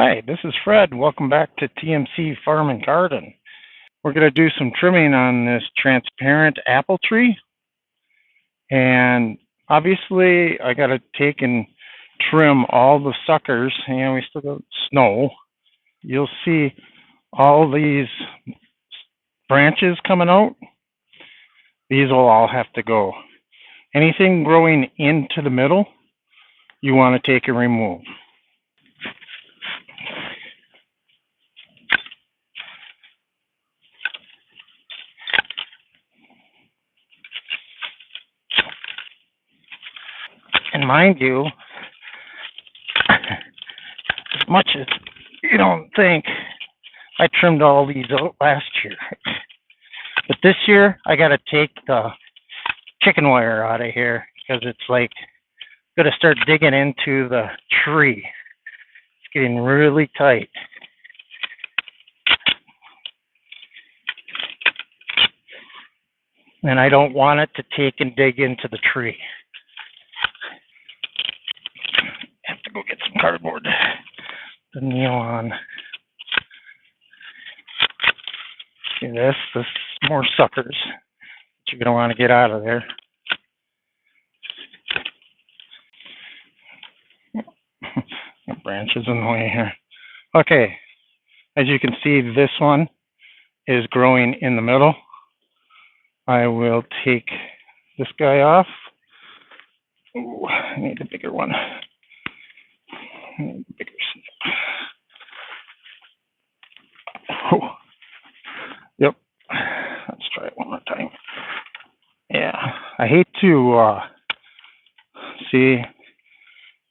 Hi, this is Fred. Welcome back to TMC Farm and Garden. We're going to do some trimming on this transparent apple tree. And obviously, I got to take and trim all the suckers. And we still got snow. You'll see all these branches coming out. These will all have to go. Anything growing into the middle, you want to take and remove. And mind you, as much as you don't think, I trimmed all these out last year. But this year, I got to take the chicken wire out of here because it's like, got to start digging into the tree. It's getting really tight. And I don't want it to take and dig into the tree. I have to go get some cardboard to kneel on. See this? This is more suckers that you're going to want to get out of there. Branches in the way here. Okay, as you can see, this one is growing in the middle. I will take this guy off. Ooh, I need a bigger one. I need a bigger snip. Oh. Yep. Let's try it one more time. Yeah, I hate to see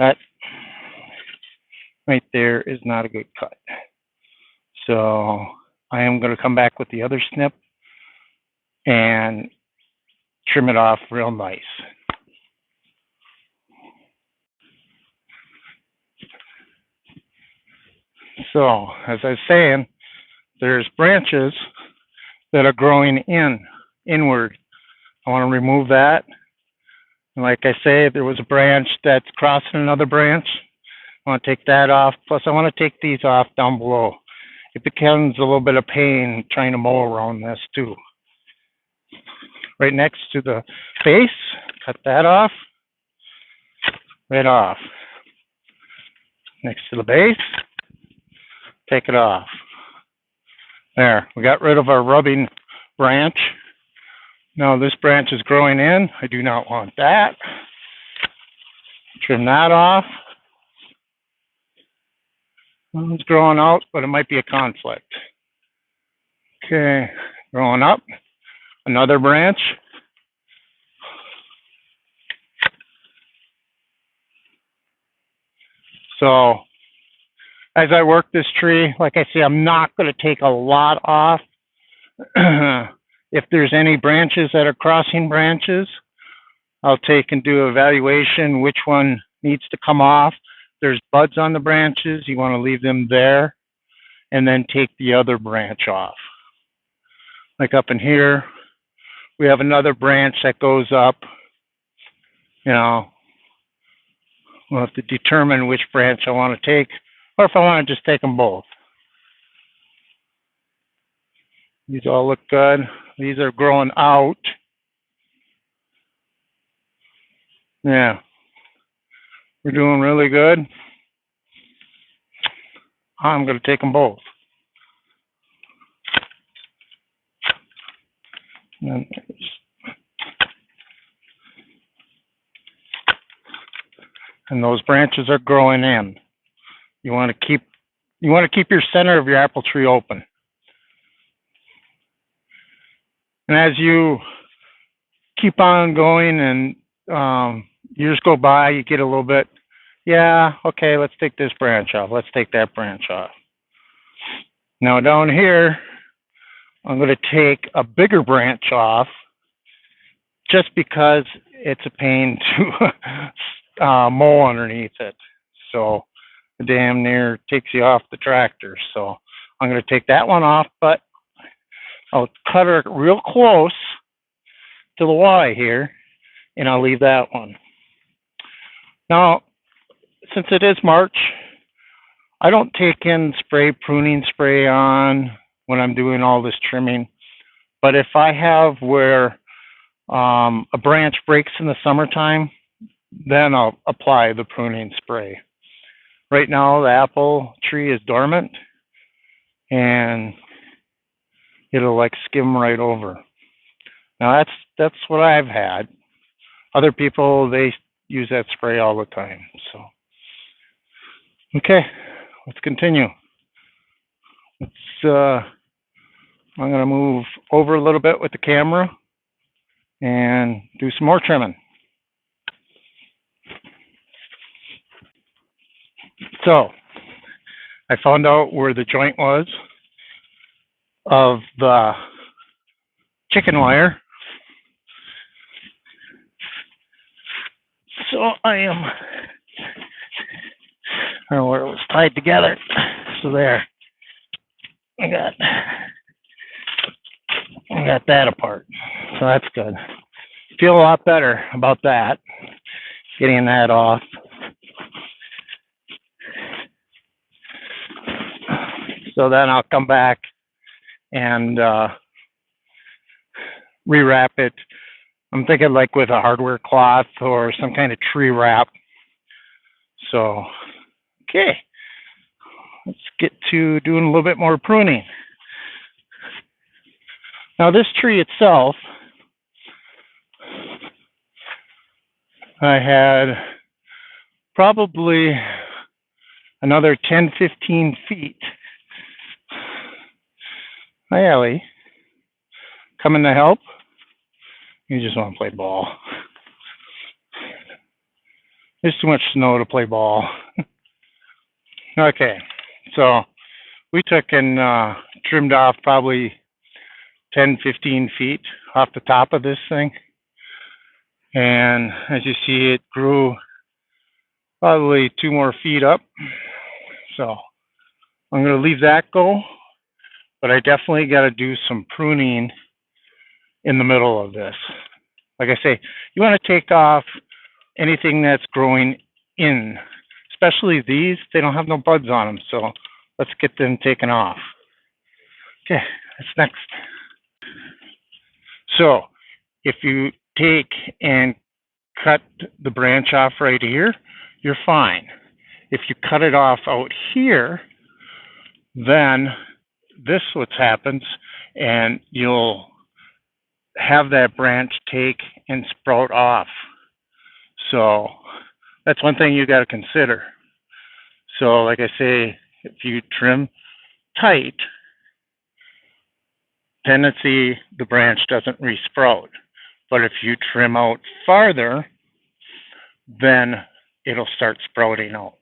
that right there is not a good cut. So I am going to come back with the other snip and trim it off real nice. So, as I was saying, there's branches that are growing inward. I want to remove that. And like I say, there was a branch that's crossing another branch. I want to take that off. Plus, I want to take these off down below. It becomes a little bit of pain trying to mow around this too. Right next to the base, cut that off. Right off. Next to the base, take it off. There, we got rid of our rubbing branch. Now this branch is growing in. I do not want that. Trim that off. It's growing out, but it might be a conflict. Okay, growing up. Another branch. So, as I work this tree, like I say, I'm not going to take a lot off. If there's any branches that are crossing branches, I'll take and do an evaluation which one needs to come off. There's buds on the branches, you want to leave them there, and then take the other branch off. Like up in here, we have another branch that goes up. You know, we'll have to determine which branch I want to take, or if I want to just take them both. These all look good. These are growing out. Yeah. We're doing really good. I'm going to take them both. And those branches are growing in. You want to keep your center of your apple tree open. And as you keep on going and years go by, you get a little bit, yeah, okay, let's take this branch off. Let's take that branch off. Now down here, I'm going to take a bigger branch off just because it's a pain to mow underneath it. So it damn near takes you off the tractor. So I'm going to take that one off, but I'll cut her real close to the Y here, and I'll leave that one. Now, since it is March, I don't take in pruning spray on when I'm doing all this trimming, but if I have where a branch breaks in the summertime, then I'll apply the pruning spray. Right now, the apple tree is dormant, and it'll like skim right over. Now that's what I've had. Other people, they use that spray all the time. So, okay, let's continue. I'm gonna move over a little bit with the camera and do some more trimming. So, I found out where the joint was of the chicken wire. So I don't know where it was tied together. So there, I got that apart. So that's good. Feel a lot better about that, getting that off. So then I'll come back and rewrap it. I'm thinking like with a hardware cloth or some kind of tree wrap. So, okay, let's get to doing a little bit more pruning. Now this tree itself, I had probably another 10-15 feet. Hi, Ellie. Coming to help? You just want to play ball. There's too much snow to play ball. Okay, so we took and trimmed off probably 10-15 feet off the top of this thing. And as you see, it grew probably 2 more feet up. So I'm going to leave that go, but I definitely got to do some pruning in the middle of this. Like I say, you want to take off anything that's growing in, especially these. They don't have no buds on them, so let's get them taken off. Okay, that's next. So if you take and cut the branch off right here, you're fine. If you cut it off out here, then this what happens, and you'll have that branch take and sprout off. So that's one thing you got to consider. So like I say, if you trim tight, tendency the branch doesn't resprout. But if you trim out farther, then it'll start sprouting out.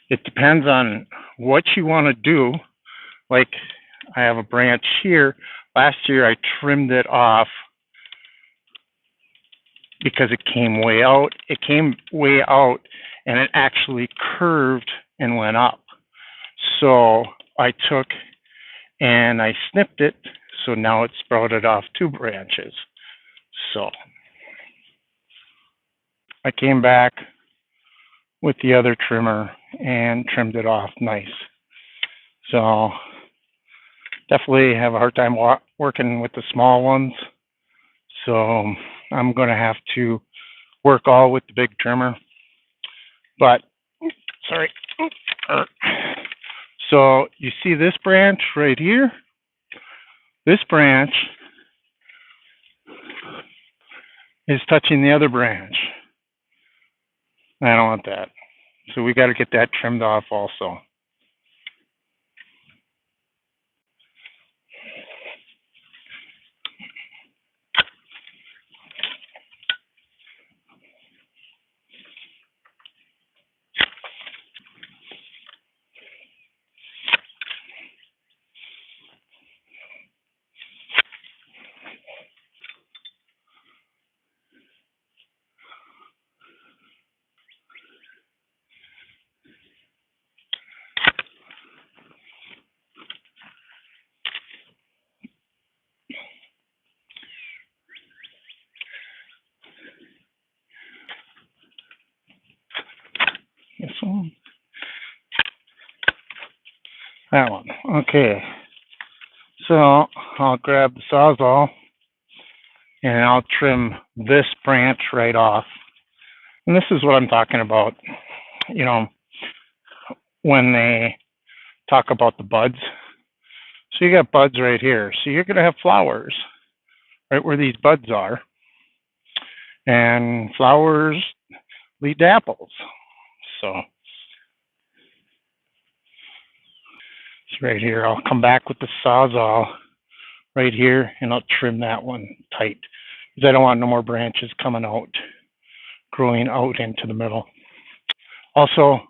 It depends on what you want to do. Like I have a branch here. Last year I trimmed it off because it came way out. It came way out and it actually curved and went up. So I took and I snipped it, so now it sprouted off 2 branches. So I came back with the other trimmer and trimmed it off nice. So definitely have a hard time working with the small ones. So I'm going to have to work all with the big trimmer. But, sorry. So you see this branch right here? This branch is touching the other branch. I don't want that. So we got to get that trimmed off also. That one. Okay. So I'll grab the Sawzall and I'll trim this branch right off. And this is what I'm talking about, you know, when they talk about the buds. So you got buds right here. So you're going to have flowers right where these buds are. And flowers lead to apples. So it's right here. I'll come back with the Sawzall right here and I'll trim that one tight because I don't want no more branches coming out, growing out into the middle. Also,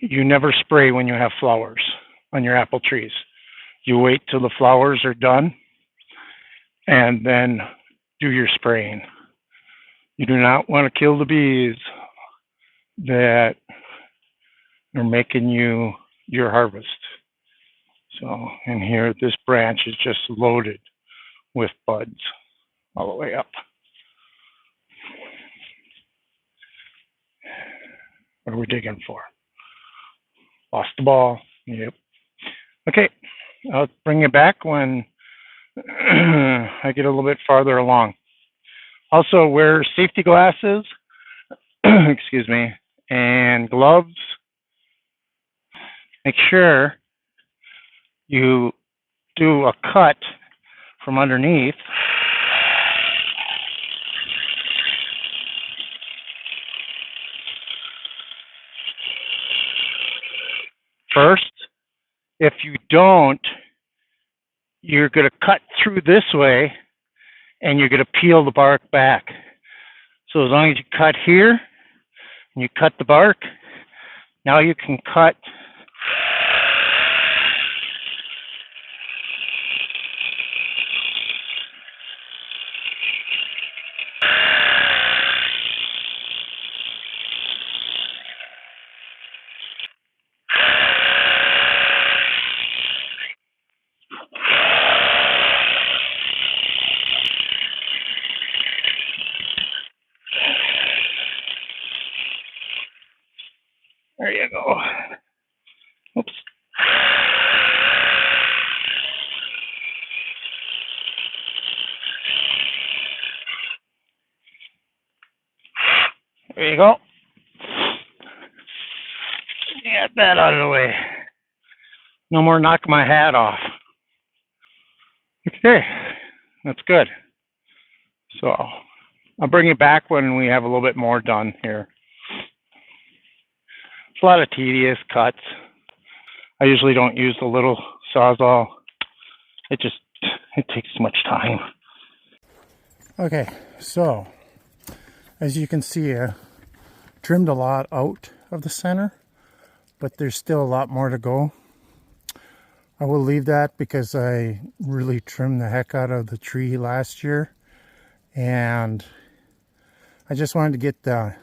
you never spray when you have flowers on your apple trees. You wait till the flowers are done and then do your spraying. You do not want to kill the bees that are making you your harvest. So, and here this branch is just loaded with buds all the way up. What are we digging for? Lost the ball. Yep. Okay, I'll bring it back when I get a little bit farther along. Also, wear safety glasses, excuse me, and gloves. Make sure you do a cut from underneath. First, if you don't, you're going to cut through this way and you're going to peel the bark back. So as long as you cut here and you cut the bark, now you can cut there you go. Oops. There you go. Get that out of the way. No more knock my hat off. Okay, that's good. So I'll bring it back when we have a little bit more done here. It's a lot of tedious cuts. I usually don't use the little Sawzall. It takes too much time. Okay, so as you can see, I trimmed a lot out of the center, but there's still a lot more to go. I will leave that because I really trimmed the heck out of the tree last year, and I just wanted to get the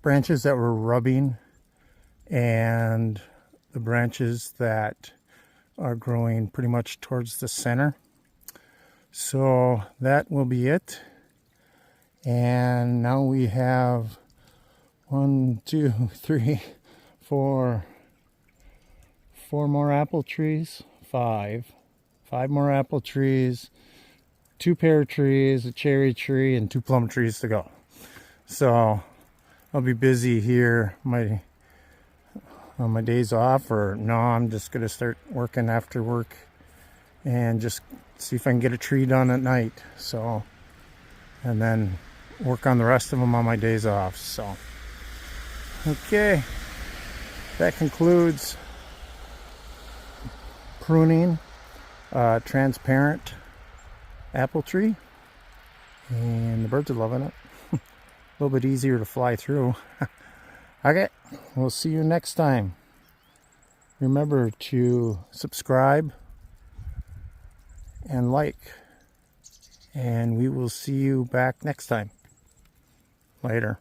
branches that were rubbing and the branches that are growing pretty much towards the center. So that will be it. And now we have 1, 2, 3, 4 more apple trees. 5 more apple trees, 2 pear trees, a cherry tree, and 2 plum trees to go. So I'll be busy here on my days off, or no, I'm just gonna start working after work and just see if I can get a tree done at night. So, and then work on the rest of them on my days off. So, okay, that concludes pruning transparent apple tree, and the birds are loving it. A little bit easier to fly through. Okay, we'll see you next time. Remember to subscribe and like, and we will see you back next time. Later.